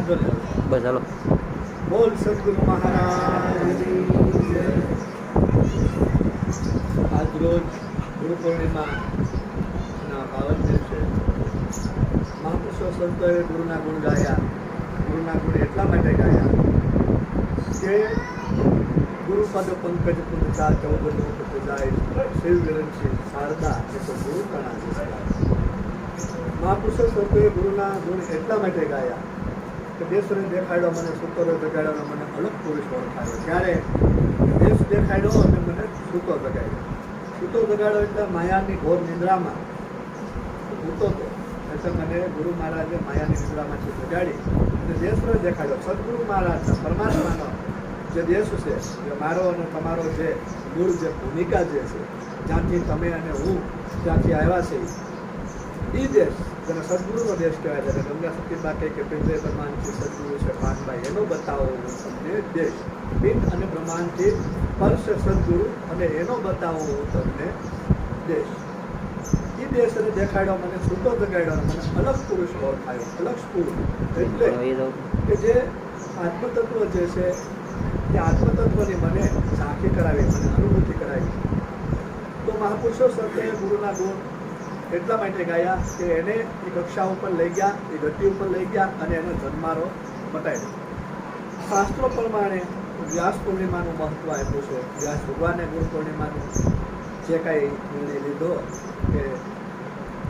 વાંધો નહીં. બસ હાલો. બોલ સદગુરુ મહારાજની જય. આજ રોજ ગુરુ પૂર્ણિમાના પાવન દિવસે મહાપુરુષો સંતોએ ગુરુના ગુણ ગાયા. ગુરુના ગુણ એટલા માટે ગાયા કે ગુરુપદ પંકજ પુંજા ચૌદ લોક પૂજાય શિવ વિરંચી શારદા એ તો ગુરુ કણા વિસ્તાર. મહાપુરુષો સંતોએ ગુરુના ગુણ એટલા માટે ગાયા કે દેશને દેખાડ્યો મને, સૂતરો જગાડ્યો મને અલગ પુરુષ ઓળખાયો. ત્યારે દેશ દેખાડ્યો અને મને સૂતો જગાડ્યો. સૂતો જગાડ્યો એટલે માયાની ઘોર નિંદ્રામાં સૂતો હતો એટલે મને ગુરુ મહારાજે માયાની નિંદ્રામાંથી જગાડી અને દેશને દેખાડ્યો. સદગુરુ મહારાજના પરમાત્માનો જે દેશ છે, જે મારો અને તમારો જે મૂળ જે ભૂમિકા જે છે, જ્યાંથી તમે અને હું જ્યાંથી આવ્યા છે એ દેશ જેને સદગુરુનો દેશ કહેવાય છે. ગંગા સતીબા કહે કે પિંડ બ્રહ્માંડથી સદગુરુ છે પાનભાઈ, એનો બતાવો હું તમને દેશ. પિંડ અને બ્રહ્માંડથી પર છે સદગુરુ અને એનો બતાવો હું તમને દેશ. એ દેશને દેખાડ્યો મને, સૂતો જગાડ્યો મને અલગ પુરુષ ઓળખાયો. અલગ પુરુષ એટલે કે જે આત્મતત્વ જે છે તે આત્મતત્વની મને ઝાંખી કરાવી, મને અનુભૂતિ કરાવી. તો મહાપુરુષો સંતોએ ગુરુના ગુણ એટલા માટે ગાયા કે એને એ કક્ષા ઉપર લઈ ગયા, એ ગતિ ઉપર લઈ ગયા અને એનો જન્મારો બતાવ્યો. શાસ્ત્રો પ્રમાણે વ્યાસ પૂર્ણિમાનું મહત્વ આપ્યું છે. વ્યાસ ભગવાને ગુરુ પૂર્ણિમાનું જે કાંઈ નિર્ણય લીધો કે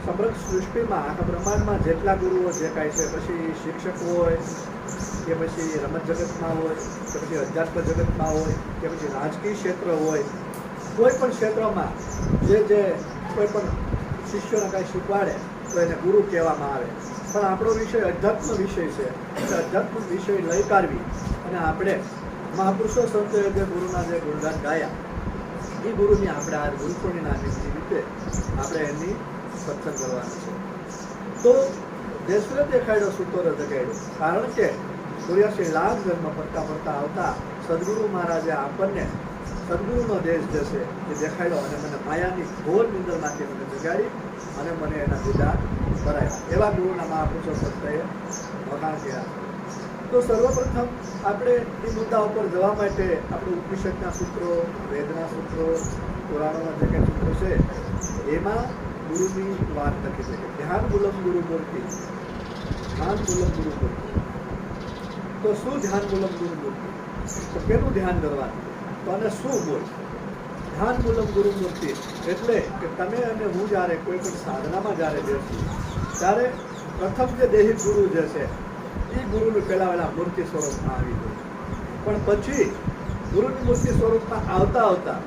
સમગ્ર સૃષ્ટિમાં આખા બ્રહ્માંડમાં જેટલા ગુરુઓ જે કાંઈ છે, પછી શિક્ષક હોય કે પછી રમત જગતમાં હોય કે પછી અધ્યાત્મ જગતમાં હોય કે પછી રાજકીય ક્ષેત્ર હોય, કોઈ પણ ક્ષેત્રમાં જે કોઈ પણ શિષ્યોને કાંઈ શીખવાડે તો એને ગુરુ કહેવામાં આવે. પણ આપણો વિષય અધ્યાત્મ વિષય છે એટલે અધ્યાત્મ વિષય લઈ કાઢવી અને આપણે મહાપુરુષો સંતોએ જે ગુરુના જે ગુણગાન ગાયા એ ગુરુની આપણે આ ગુરુ પૂર્ણિમાની રીતે આપણે એની સત્સંગ કરવાનું છે. તો દેશને દેખાડ્યો, સૂતોને જગાડ્યો. કારણ કે 84 લાખ જન્મ ફરતા ફરતા આવતા સદગુરુ મહારાજે આપણને સદગુરુનો દેશ જે છે એ દેખાડ્યો અને મને માયાની ઘોર નિંદરમાંથી મને જગાડી અને મને એના દીદાર કરાયા. એવા ગુરુના મહાપુરુષો સંતોએ વખાણ કર્યા. તો સર્વપ્રથમ આપણે એ મુદ્દા ઉપર જવા માટે આપણે ઉપનિષદના સૂત્રો, વેદના સૂત્રો, પુરાણોના જે કંઈ સૂત્રો છે એમાં ગુરુની વાત લખી છે કે ધ્યાન મૂલમ ગુરુ મૂર્તિ, ધ્યાન મૂલમ ગુરુ મૂર્તિ. તો શું ધ્યાન મૂલમ ગુરુ મૂર્તિ? તો કેનું ધ્યાન કરવાનું? તો અને શું મૂળ? ધ્યાન મૂલમ ગુરુ મૂર્તિ એટલે કે તમે અને હું જ્યારે કોઈ પણ સાધનામાં જ્યારે બેસીએ ત્યારે પ્રથમ જે દેહી ગુરુ જે છે એ ગુરુનું પહેલાં મૂર્તિ સ્વરૂપમાં આવી ગયું. પણ પછી ગુરુની મૂર્તિ સ્વરૂપમાં આવતા આવતા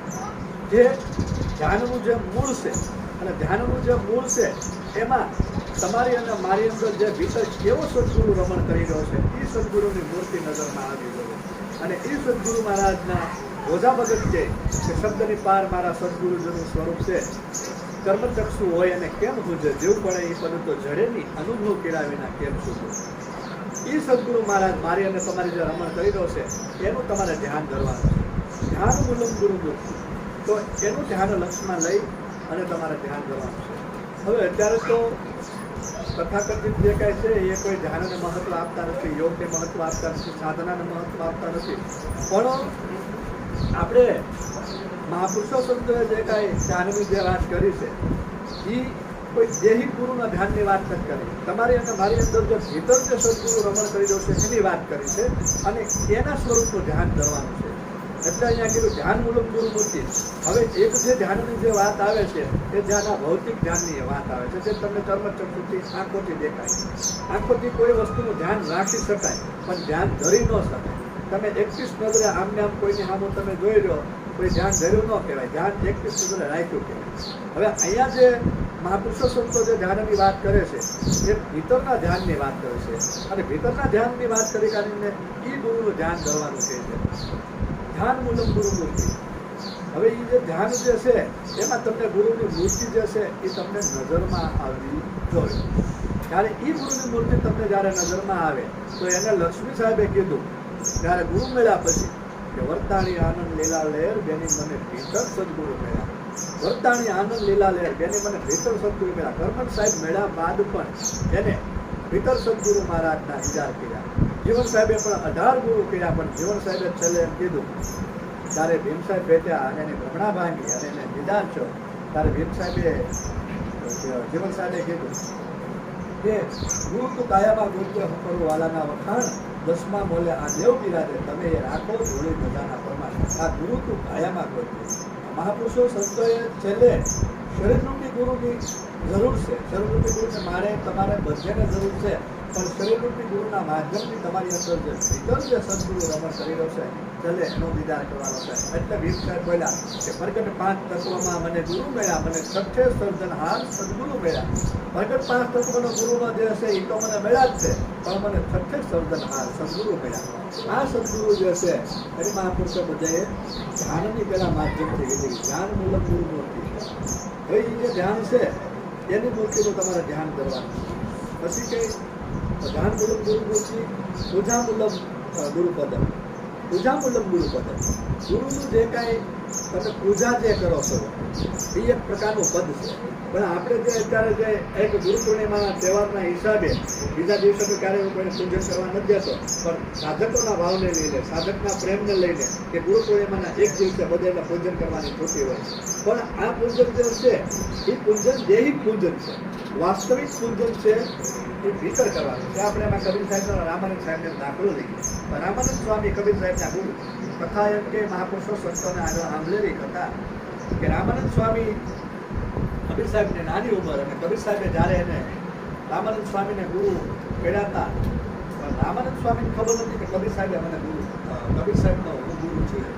જે ધ્યાનનું જે મૂળ છે અને ધ્યાનનું જે મૂળ છે એમાં તમારી અને મારી અંદર જે ભીતર કેવો સદગુરુ રમણ કરી રહ્યો છે એ સદગુરુની મૂર્તિ નજરમાં આવી ગયો. અને એ સદગુરુ મહારાજના ઓઝા ભગત છે કે શબ્દની પાર મારા સદગુરુજીનું સ્વરૂપ છે. કર્મચક્ષુ હોય અને કેમ પૂજે, જેવું પડે એ પદ તો જડે નહીં, અનુભવ કર્યા વિના કેમ પૂજે. એ સદગુરુ મહારાજ મારી અને તમારી જે રમણ કરી રહ્યો છે એનું તમારે ધ્યાન ધરવાનું છે. ધ્યાન મૂલમ ગુરુ મૂર્તિ. તો એનું ધ્યાન લક્ષમાં લઈ અને તમારે ધ્યાન ધરવાનું છે. હવે અત્યારે તો તથાકથિત જે કાંઈ છે એ કોઈ ધ્યાનને મહત્વ આપતા નથી, યોગને મહત્વ આપતા નથી, સાધનાને મહત્વ આપતા નથી. પણ આપણે મહાપુરુષો સંતોએ જે કાંઈ ધ્યાનની જે વાત કરી છે એ કોઈ દેહી ગુરુના ધ્યાનની વાત નથી કરી. તમારી અને મારી અંદર જે ભીતર જે સદગુરુ રમણ કરી રહ્યો છે એની વાત કરી છે અને એના સ્વરૂપનું ધ્યાન કરવાનું છે. એટલે અહીંયા કીધું ધ્યાન મૂલક ગુરુ મૂર્તિ. હવે એક જે ધ્યાનની જે વાત આવે છે એ ધ્યાન આ ભૌતિક ધ્યાનની વાત આવે છે જે તમને કર્મચક્ષુથી આંખોથી દેખાય. આંખોથી કોઈ વસ્તુનું ધ્યાન રાખી શકાય પણ ધ્યાન ધરી ન શકાય. તમે 21 નજરે આમને આમ કોઈની સામે તમે જોઈ રહ્યો, કોઈ ધ્યાન ધર્યું ન કહેવાય, ધ્યાન 21 નજરે રાખ્યું કહેવાય. હવે અહીંયા જે મહાપુરુષો સંતો જે ધ્યાનની વાત કરે છે એ ભીતરના ધ્યાનની વાત કરે છે અને ભીતરના ધ્યાનની વાત કરી કાઢીને એ ગુરુનું ધ્યાન ધરવાનું કહે છે. ધ્યાન મૂલમ ગુરુ મૂર્તિ. હવે એ જે ધ્યાન જે છે એમાં તમને ગુરુની મૂર્તિ જે છે એ તમને નજરમાં આવવી જોઈએ. ત્યારે એ ગુરુની મૂર્તિ તમને જ્યારે નજરમાં આવે તો એને લક્ષ્મી સાહેબે કીધું ત્યારે ગુરુ મળ્યા પછી કે વર્તાણી આનંદ લીલા લહેર બેની મને ભીતર સદગુરુ મળ્યા. વર્તાણી આનંદ લીલા લહેર બેની મને ભીતર સદગુરુ મળ્યા. કરમન સાહેબ મળ્યા બાદ પણ એને ભીતર સદગુરુ મહારાજના ઇજાર કર્યા. જીવન સાહેબે પણ 18 ગુરુ કર્યા, પણ જીવન સાહેબે છેલ્લે એમ કીધું, ત્યારે ભીમ સાહેબ ભેટ્યા અને એને ભ્રમણા ભાંગી અને એને નિદાન છો, ત્યારે ભીમ સાહેબે જીવન સાહેબે કીધું કે ગુરુ તું કાયામાં ગોત્ય કરું વાલાના વખાણ, 10મા મોલે આ દેવ બિરાજે, તમે એ રાખો ધોળી મજાના પ્રમાણ. આ ગુરુ તું કાયામાં ગોત્ય. મહાપુરુષો સંતોએ છેલ્લે શરીરરૂપી ગુરુની જરૂર છે. શરીરરૂપી ગુરુને મારે તમારે બધાને જરૂર છે, પણ શરીરરૂપી ગુરુના માધ્યમથી તમારી અંદર જે ભીતર જે સદગુરુ રમણ કરી રહ્યો છે, છેલ્લે એનો દીદાર કરવાનો છે. એટલે ભીમ સાહેબ બોલ્યા કે પ્રગટ 5 તત્વમાં મને ગુરુ મળ્યા, મને છઠ્ઠે સર્જનહાર સદગુરુ મળ્યા. પ્રગટ 5 તત્વનો ગુરુનો જે છે એ તો મને મળ્યા જ છે, પણ મને છઠ્ઠે સર્જનહાર સદગુરુ મળ્યા. આ સદગુરુ જે છે એની મહાપુરુષો બધાએ ધ્યાનની પેલા માધ્યમથી કીધી, ધ્યાન મૂલક ગુરુ મૂર્તિ. હવે એ જે ધ્યાન છે એની મૂર્તિનું તમારે ધ્યાન કરવાનું. પછી કઈ ધ્યાન મૂલક ગુરુ મૂર્તિ, પૂજા મૂલક ગુરુપદ, પૂજા મૂલક ગુરુપદ. ગુરુનું જે કાંઈ તમે પૂજા જે કરો છો એ એક પ્રકારનું પદ છે. પણ આપણે જે અત્યારે જે એક ગુરુ પૂર્ણિમાના તહેવારના હિસાબે બીજા દિવસે તો ક્યારેય કોઈને પૂજન કરવા નથી દેતો, પણ સાધકોના ભાવને લઈને, સાધકના પ્રેમને લઈને કે ગુરુ પૂર્ણિમાના એક દિવસે બધાને પૂજન કરવાની છૂટી હોય. પણ આ પૂજન જે છે એ પૂજન દૈહિક પૂજન છે, વાસ્તવિક પૂજન છે એ ભીતર કરવાનું છે. આપણે એમાં કબીર સાહેબ રામાનંદ સાહેબને દાખલો લઈએ. રામાનંદ સ્વામી કબીર સાહેબના ગુરુ કથા એમ કે મહાપુરુષો સંતોને આગળ સાંભળેલી કથા કે રામાનંદ સ્વામી કબીર સાહેબને નાની ઉંમર, અને કબીર સાહેબે જ્યારે એને રામાનંદ સ્વામીને ગુરુ કર્યા હતા, પણ રામાનંદ સ્વામીને ખબર નથી કે કબીર સાહેબે મને ગુરુ, કબીર સાહેબનો હું ગુરુ છું.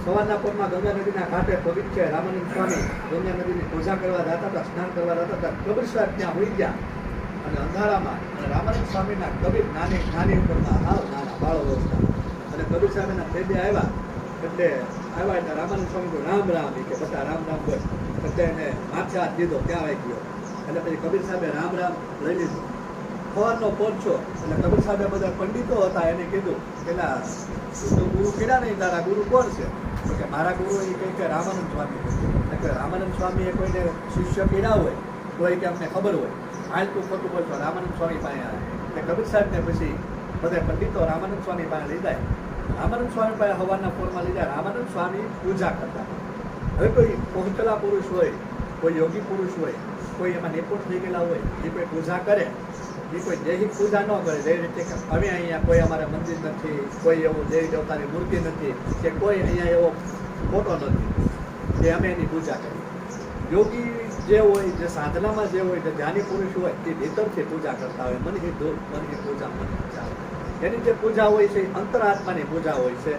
સવારના પોરમાં ગંગા નદીના ઘાટે પવિત્ર રામાનંદ સ્વામી ગંગા નદીની પૂજા કરવા જતા હતા, સ્નાન કરવા જતા હતા. કબીર સાહેબ ત્યાં હોઈ ગયા અને અંધારામાં, અને રામાનંદ સ્વામીના કબીર નાની ઉંમરમાં હાવ નાના બાળો અવસ્થા, અને કબીર સાહેબ એના ફેદે આવ્યા. એટલે આવ્યા એટલે રામાનંદ સ્વામી રામ રામ કે બધા રામ રામ બોલ, એટલે એને માથે હાથ દીધો, ત્યાં આવી ગયો. એટલે પછી કબીર સાહેબે રામ રામ લઈ લીધું. સવારનો પહોંચો એટલે કબીર સાહેબે બધા પંડિતો હતા એને કીધું પેલા તું ગુરુ કર્યા નહીં, તારા ગુરુ કોણ છે? તો કે મારા ગુરુ એ કહે કે રામાનંદ સ્વામી. એટલે રામાનંદ સ્વામીએ કોઈને શિષ્ય કર્યા હોય તો એ કે અમને ખબર હોય, હાલ તું ખોટું બોલશો, રામાનંદ સ્વામી પાસે આવે. એટલે કબીર સાહેબને પછી બધા પંડિતો રામાનંદ સ્વામી પાસે લીધા. રામાનંદ સ્વામી પાસે હવાના પોરમાં લીધા. રામાનંદ સ્વામી પૂજા કરતા. હવે કોઈ પહોંચેલા પુરુષ હોય, કોઈ યોગી પુરુષ હોય, કોઈ એમાં નિપુણ થઈ ગયેલા હોય, એ કોઈ પૂજા કરે, એ કોઈ દૈહિક પૂજા ન કરે. જે રીતે કે હવે અહીંયા કોઈ અમારે મંદિર નથી, કોઈ એવું દેવી દેવતાની મૂર્તિ નથી, કે કોઈ અહીંયા એવો ફોટો નથી કે અમે એની પૂજા કરીએ. યોગી જે હોય, જે સાધનામાં જે હોય, જે જ્ઞાની પુરુષ હોય, એ ભીતરથી પૂજા કરતા હોય. મનની દૂર, મનની પૂજા, મનની પૂજા. એની જે પૂજા હોય છે એ અંતરાત્માની પૂજા હોય છે.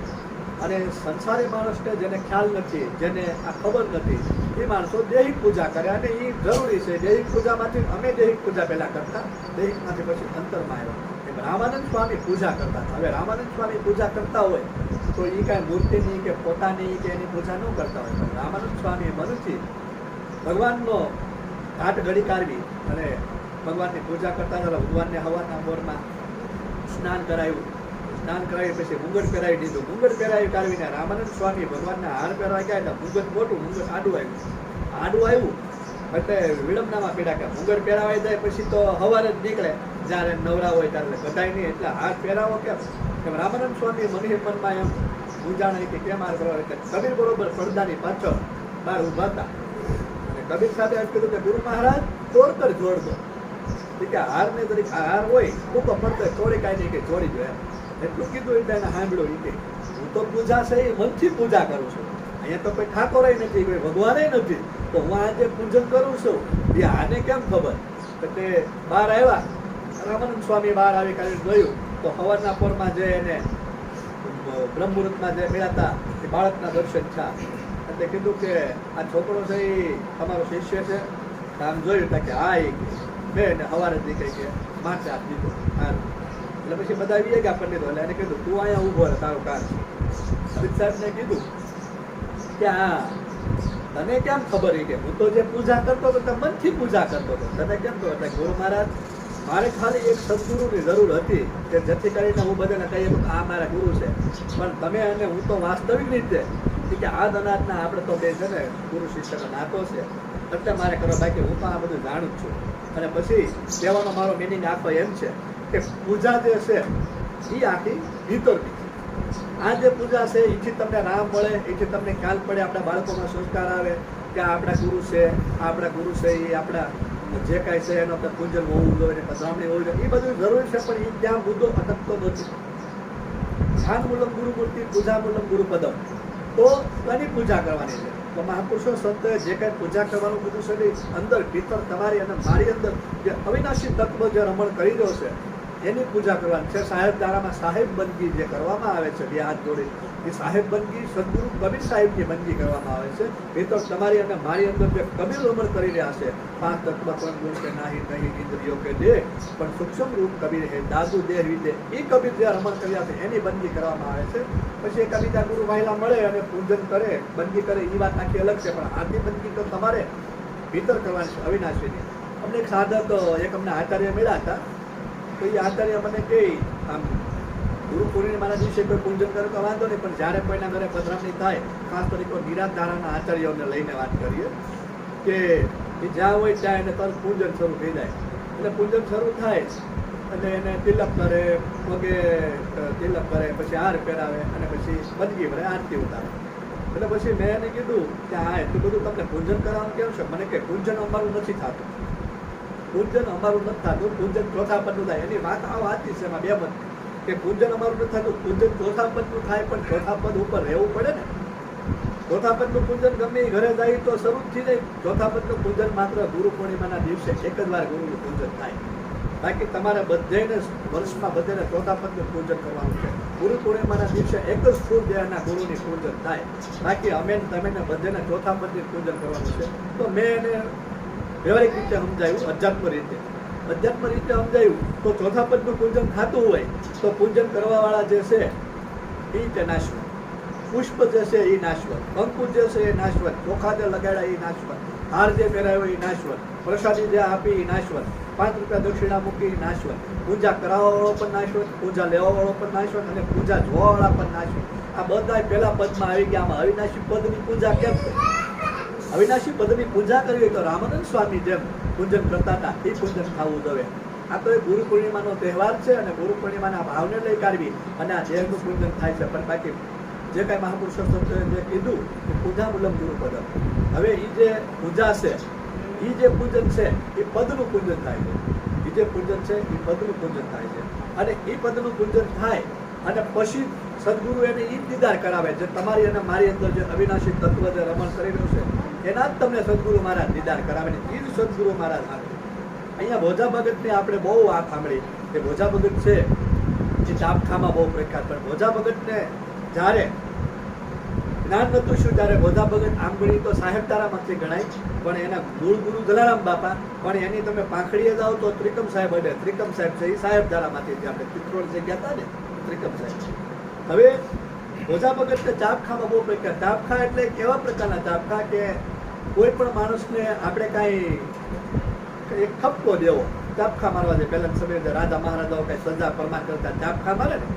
અને સંસારી માણસને જેને ખ્યાલ નથી, જેને આ ખબર નથી, એ માણસો દૈહિક પૂજા કરે, અને એ જરૂરી છે. દૈહિક પૂજામાંથી અમે દૈહિક પૂજા પહેલાં કરતા, દૈહિકમાંથી પછી અંતરમાં આવ્યા. એમ રામાનંદ સ્વામી પૂજા કરતા હતા. હવે રામાનંદ સ્વામી પૂજા કરતા હોય તો એ કાંઈ મૂર્તિની કે પોતાની કે એની પૂજા ન કરતા હોય, પણ રામાનંદ સ્વામી મનથી ભગવાનનો ઘાટ ઘડી કાઢવી અને ભગવાનની પૂજા કરતા હતા. ભગવાનને હવાના બોરમાં સ્નાન કરાવ્યું, સ્નાન કરાવી પછી મુંગટ પહેરાવી દીધું. મુંગટ પહેરાવી કાઢવીને રામાનંદ સ્વામી ભગવાનના હાર પહેરવા ગયા એટલે મુંગટ મોટું, મુંગટ આડું આવ્યું એટલે વિડંબનામાં પીડા કે મુંગટ પહેરાવાઈ જાય પછી તો હવારે જ નીકળે, જ્યારે નવરા હોય ત્યારે કઢાય નહીં. એટલે હાર પહેરાવો કેમ? રામાનંદ સ્વામી મનીએ મનમાં એમ મૂંઝાણ કે કેમ હાર પહેરાવે. એટલે કબીર બરોબર પડદાની પાછળ બહાર ઊભા હતા, અને કબીર સાથે એમ કીધું કે ગુરુ મહારાજ તોડતર જોડ દો. કે હારને તરીકે હાર હોય ખૂબ પડતો ચોરી કાંઈ નહીં કે ચોરી જો એમ એટલું કીધું. એટલે એને સાંભળ્યું એ કે હું તો પૂજા છે એ મનથી પૂજા કરું છું. અહીંયા તો કોઈ ઠાકોરે નથી, કોઈ ભગવાને નથી, તો હું આજે પૂજન કરું છું એ આને કેમ ખબર? એટલે બહાર આવ્યા, રામાનંદ સ્વામી બહાર આવી કાઢી જોયું તો સવારના પોરમાં જે એને બ્રહ્મ મુહૂર્તમાં જે મળ્યા હતા એ બાળકના દર્શન થયા. એટલે કીધું કે આ છોકરો છે એ તમારો શિષ્ય છે? આમ જોયું કે હા એ મેં સવારે જ કહી કે માથે હાથ દીધો. સારું. એટલે પછી બધા આવી ગયા પંડિતો. એટલે એને કીધું તું અહીંયા ઊભો રહે, તારું કામ છે. અમિત સાહેબને કીધું કે હા તને કેમ ખબર? એ કે હું તો જે પૂજા કરતો હતો તે મનથી પૂજા કરતો હતો. તને કેમ ખબર? એટલે ગુરુ મહારાજ મારે ખાલી એક સદગુરુની જરૂર હતી કે જેથી કરીને હું બધાને કહીએ કે આ મારા ગુરુ છે. પણ તમે અને હું તો વાસ્તવિક રીતે કે આ અનાજના આપણે તો બે છે ને ગુરુ શિષ્યનો નાતો છે, એટલે મારે કરવા. બાકી હું તો આ બધું જાણું જ છું. અને પછી કહેવાનો મારો મિનિંગ આખો એમ છે કે પૂજા જે છે એ આખી ભીતરની છે. આ જે પૂજા છે એથી તમને નામ મળે, એથી તમને ખ્યાલ પડે, આપણા બાળકોમાં સંસ્કાર આવે કે આ આપણા ગુરુ છે, આ આપણા ગુરુ છે, એ આપણા જે કાંઈ છે એનો આપણે પૂજન હોવું જોઈએ, પધરામણી હોવી જોઈએ, એ બધું જરૂરી છે. પણ એ ત્યાં મુદ્દો અટકતો નથી. ધ્યાન મૂલમ ગુરુ મૂર્તિ, પૂજા મૂલમ ગુરુ પદમ. તો એની પૂજા કરવાની છે. તો મહાપુરુષો સંતોએ જે કાંઈ પૂજા કરવાનું બધું છે અંદર ભીતર તમારી અને મારી અંદર જે અવિનાશી તત્વ જે રમણ કરી રહ્યો છે એની પૂજા કરવાની છે. સાહેબ દારામાં સાહેબ બંદગી જે કરવામાં આવે છે, બે હાથ જોડી, એ સાહેબ બંદગી સદગુરુ કબીર સાહેબની બંદગી કરવામાં આવે છે. ભીતર તમારી અને મારી અંદર જે કબીર રમણ કરી રહ્યા છે, 5 તત્વ 3 ગુણ કે નાહી નહીં ઇન્દ્રિયો કે દેહ પણ સૂક્ષ્મ રૂપ કબીર હે દાદુ દેહ રીતે, એ કબીર જે રમણ કરી રહ્યા છે એની બંદગી કરવામાં આવે છે. પછી એક બીજા ગુરુ વાહિલા મળે અને પૂજન કરે, બંદગી કરે, એ વાત આખી અલગ છે. પણ આથી બંદગી તો તમારે ભીતર કરવાની છે, અવિનાશીની. અમને એક સાધક, એક અમને આચાર્ય મળ્યા હતા. તો એ આચાર્ય મને કહે, આમ ગુરુ પૂર્ણિમાના દિવસે કોઈ પૂજન કરે તો વાંધો નહીં, પણ જ્યારે કોઈના ઘરે પધરામણી થાય, ખાસ તરીકે નિરાધારાના આચાર્યોને લઈને વાત કરીએ કે એ જ્યાં હોય ત્યાં એને તરત પૂજન શરૂ થઈ જાય. એટલે પૂજન શરૂ થાય અને એને તિલક કરે, પગે તિલક કરે, પછી હાર પહેરાવે અને પછી બંદગી ભરે, આરતી ઉતારે. એટલે પછી મેં એને કીધું કે હા એટલું બધું તમને પૂજન કરવાનું કેવું છે? મને કે પૂજન અમારું નથી થતું, પૂજન અમારું નથી થતું, પૂજન ચોથા પદનું થાય. એની વાત આ વાતી છે, એમાં બે મત કે પૂજન અમારું નથી થતું, પૂજન ચોથા પદનું થાય, પણ ચોથા પદ ઉપર રહેવું પડે ને. ચોથા પદનું પૂજન ગમે એ ઘરે જાય તો શરૂ જ થઈ જાય. ચોથા પદનું પૂજન માત્ર ગુરુ પૂર્ણિમાના દિવસે એક જ વાર ગુરુનું પૂજન થાય. બાકી તમારે બધેને વર્ષમાં બધેને ચોથા પદનું પૂજન કરવાનું છે. ગુરુ પૂર્ણિમાના દિવસે એક જ સ્થૂળ દેહના ગુરુની પૂજન થાય. બાકી અમે તમે બધેને ચોથા પદનું પૂજન કરવાનું છે. તો મેં એને વ્યવહારિક રીતે સમજાયું, અધ્યાત્મ રીતે સમજાયું. તો ચોથા પદનું પૂજન થતું હોય તો પૂજન કરવાવાળા જે છે એ તે નાશવંત, પુષ્પ જે છે એ નાશવંત, કંકુ જે છે એ નાશવંત, ચોખા જે લગાડ્યા એ નાશવંત, હાર જે પહેરાયો એ નાશવંત, પ્રસાદી જે આપી એ નાશવંત, 5 રૂપિયા દક્ષિણા મૂકી એ નાશવંત, પૂજા કરાવવાવાળો પણ નાશવંત, પૂજા લેવાવાળો પણ નાશવંત અને પૂજા જોવાવાળા પણ નાશવંત. આ બધા પહેલા પદમાં આવી ગયા. આમાં અવિનાશી પદની પૂજા કેમ કરી? અવિનાશી પદની પૂજા કરવી તો રામાનંદ સ્વામી જેમ પૂજન કરતા હતા એ પૂજન થવું જોઈએ. આ તો એ ગુરુ પૂર્ણિમાનો તહેવાર છે અને ગુરુ પૂર્ણિમાના ભાવને લઈ કાઢવી અને આ દેહનું પૂજન થાય છે. પણ બાકી જે કાંઈ મહાપુરુષો સંતોએ જે કીધું કે પૂજા મૂલમ ગુરુ પદમ, હવે એ જે પૂજા છે, એ જે પૂજન છે એ પદનું પૂજન થાય છે. એ જે પૂજન છે એ પદનું પૂજન થાય છે. અને એ પદનું પૂજન થાય અને પછી સદગુરુ એને એ દીદાર કરાવે છે. તમારી અને મારી અંદર જે અવિનાશી તત્વ જે રમણ કરી રહ્યું છે એના જ તમને સદગુરુ મહારાજ દીદાર કરાવે ને એ જ સદગુરુ મહારાજ આપે. અહીંયા ભોજા ભગતની આપણે બહુ વાત સાંભળી કે ભોજા ભગત છે જે ચાપખામાં બહુ પ્રખ્યાત. પણ ભોજા ભગતને જ્યારે જ્ઞાન નતું શું, ત્યારે ભોજા ભગત આમ ગણી તો સાહેબદારામાંથી ગણાય, પણ એના મૂળ ગુરુ જલારામ બાપા, પણ એની તમે પાંખડીએ જાઓ તો ત્રિકમ સાહેબ અડે. ત્રિકમ સાહેબ છે એ સાહેબદારામાંથી, જે આપણે ચિત્રોડ જગ્યા હતા ને ત્રિકમ સાહેબ. હવે ભોજા ભગતને ચાપખામાં બહુ પ્રખ્યાત. ચાપખા એટલે કેવા પ્રકારના ચાપખા કે કોઈ પણ માણસને આપણે કાંઈ એક ઠપકો દેવો, ચાપખા મારવા દે. પહેલા સમયે રાજા મહારાજાઓ કઈ સજા પરમાન કરતા ચાપખા મારે ને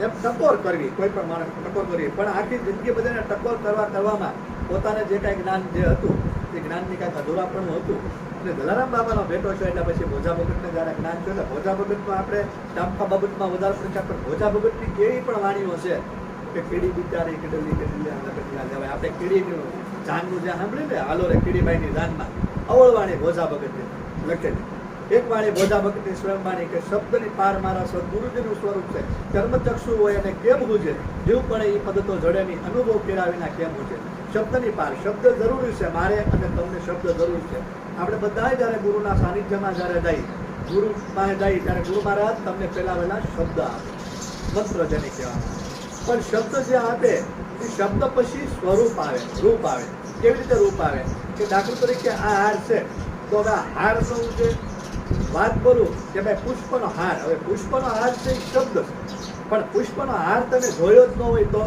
એમ ટકોર કરવી, કોઈ પણ માણસ ટકોર કરવી. પણ આખી જિંદગી બધાને ટકોર કરવામાં પોતાને જે કાંઈ જ્ઞાન જે હતું એ જ્ઞાનની કાંઈક અધૂરાપણું હતું. એટલે જલારામ બાબાનો ભેટો છે એટલે પછી ભોજા ભગતને જ્યારે જ્ઞાન છે એટલે ભોજા ભગતમાં આપણે ચાપખા બાબતમાં વધારે પ્રખ્યાત. પણ ભોજા ભગતની કેવી પણ વાણીઓ છે કે કીડી બિચારી કીડલી લેવાય. આપણે કીડીનું જાનનું જ્યાં સાંભળ્યું ને હાલો રે કીડીબાઈની જાનમાં અવળવાણી ભોજા ભગતની લખેલી. એક વાણી ભોજા ભગતની સ્વયંવાણી કે શબ્દની પાર મારા સદગુરુજીનું સ્વરૂપ છે. કર્મચક્ષુ હોય અને કેમ હુજે, જીવ પડે એ પદ તો જડે નહીં, અનુભવ કર્યા વિના કેમ હુજે. શબ્દની પાર, શબ્દ જરૂરી છે, મારે અને તમને શબ્દ જરૂર છે. આપણે બધા જ્યારે ગુરુના સાનિધ્યમાં જ્યારે જઈ, ગુરુ પાસે જઈ ત્યારે ગુરુ મહારાજ તમને પહેલા વહેલા શબ્દ આપે, મંત્ર જેને કહેવામાં. પણ શબ્દ જે આપે એ શબ્દ પછી સ્વરૂપ આવે, રૂપ આવે. કેવી રીતે રૂપ આવે કે દાખલા તરીકે આ હાર છે તો હવે હારનું જે વાત બોલું કે ભાઈ પુષ્પનો હાર, હવે પુષ્પનો હાર છે એ શબ્દ છે, પણ પુષ્પનો હાર તમે જોયો જ ન હોય તો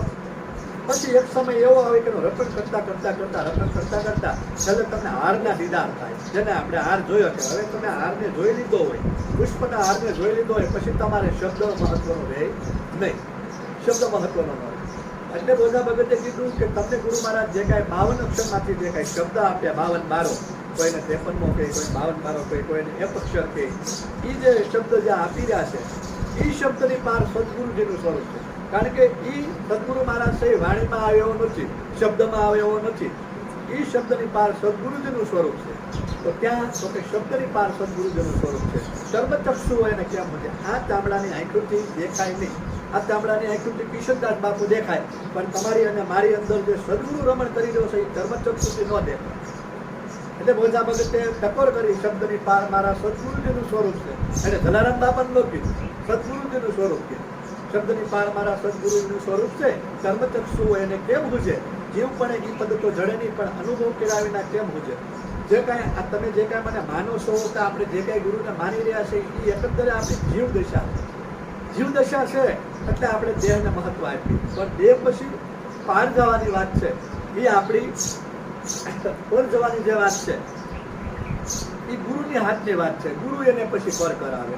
પછી એક સમય એવો આવે કે રટણ કરતા છેલ્લે તમને હારના દીદાર થાય. જેને આપણે હાર જોયો કે હવે તમે હારને જોઈ લીધો હોય, પુષ્પના હારને જોઈ લીધો હોય, પછી તમારે શબ્દ મહત્વનો રહે નહીં, શબ્દ મહત્વનો ન રહે. એટલે ભોજા ભગતે કીધું કે તમને ગુરુ મહારાજ જે કાંઈ 52 અક્ષરમાંથી જે કાંઈ શબ્દ આપ્યા, 52 બારો, કોઈને 53મો કહે, કોઈ 52 કહે, કોઈને અપક્ષર કહે. એ જે શબ્દ જે આપી રહ્યા છે એ શબ્દની પાર સદગુરુજીનું સ્વરૂપ છે. કારણ કે એ સદગુરુ મહારાજ છે વાણીમાં આવે એવો નથી, શબ્દમાં આવે એવો નથી. એ શબ્દની પાર સદગુરુજીનું સ્વરૂપ છે. તો ત્યાં તો કે શબ્દની પાર સદગુરુજીનું સ્વરૂપ છે. સર્વચક્ષુ હોય ને કેમ છે? આ ચામડાની આંખોથી દેખાય નહીં. આ ચામડાની આંખોથી કિશનદાસ બાપુ દેખાય, પણ તમારી અને મારી અંદર જે સદગુરુ રમણ કરી રહ્યો છે એ સર્વચક્ષુથી ન દેખાય. એટલે બોજા ભગતે ટકોર કરી શબ્દની પાર મારા સદગુરુજીનું સ્વરૂપ છે. એટલે જલારામ બાપાનું લખ્યું સદગુરુજીનું સ્વરૂપ છે. શબ્દની પાર મારા સદગુરુનું સ્વરૂપ છે. કર્મચક્ષુ એને કેમ હુજે? જીવ પણ એ પદ તો જડે નહીં, પણ અનુભવ કર્યા વિના કેમ હુજે? જે કાંઈ આ તમે જે કાંઈ મને માનો છો કે આપણે જે કાંઈ ગુરુને માની રહ્યા છે એ એકંદરે આપણી જીવ દશા છે. એટલે આપણે દેહને મહત્વ આપ્યું, પણ દેહ પછી પાર જવાની વાત છે. એ આપણી પર જવાની જે વાત છે એ ગુરુની હાથની વાત છે. ગુરુ એને પછી પર કરાવે.